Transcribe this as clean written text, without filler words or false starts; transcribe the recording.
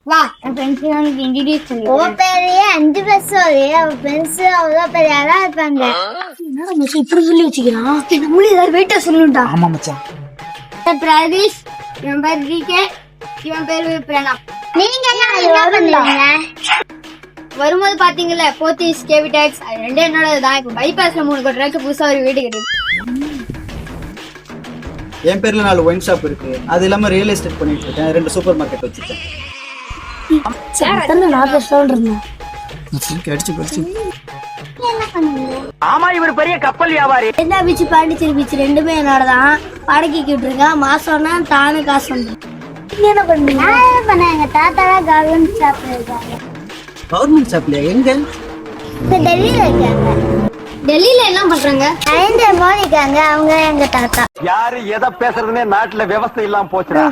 வா என் ஃப்ரெண்ட்ஸ் உனக்கு இன்ட்ரோடியூஸ் பண்ணி ஓ பேரையே 5 பேசுவாரு அவ ஃப்ரெண்ட்ஸ் அவ்வளோ பெரிய ஆளா இருப்பாங்க. என்னடா மச்சான் இப்படி சொல்லி வச்சுக்கிறான்? நம்மளே ஏதாவது வெயிட்டா சொல்லணும்டா. ஆமா மச்சான். பிரதீஷ், இவன் பேர் டிகே, இவன் பேர் பிரணா. நீங்க என்ன பண்ணுவீங்க? வரும்போது பாத்தீங்கல்ல போத்தீஸ் கேவிடெக்ஸ் அது ரெண்டே என்னோட தான். இப்போ பைபாஸ்ல 3 கோடி ரூபாய்க்கு புதுசா ஒரு வீடு கட்டிருக்கு. என் பேர்ல 4 ஒயின் ஷாப் இருக்கு. அது இல்லாம ரியல் எஸ்டேட் பண்ணிட்டு இருக்கேன். 2 சூப்பர் மார்க்கெட் வச்சிருக்கேன். ஆமா இவர் பெரிய கப்பல் வியாபாரி. என்ன பீச் பாண்டிச்சேரி பீச் ரெண்டுமே என்னோடதான். வாடகைக்கு விட்டுருங்க. மாசம்னா தானே காசு வந்து. நீங்க என்ன பண்ணுவீங்க? நான் பண்ணேன். எங்க தாத்தா கவர்மெண்ட் ஷாப்ல இருக்காங்க. கவர்மெண்ட் ஷாப்ல எங்க? டெல்லியில இருக்காங்க. டெல்லியில என்ன பண்றாங்க? நரேந்திர மோடி இருக்காங்க. அவங்க எங்க தாத்தா. யாரு எதை பேசுறதுன்னே நாட்டுல விவசாயம் இல்லாம போச்சுடா.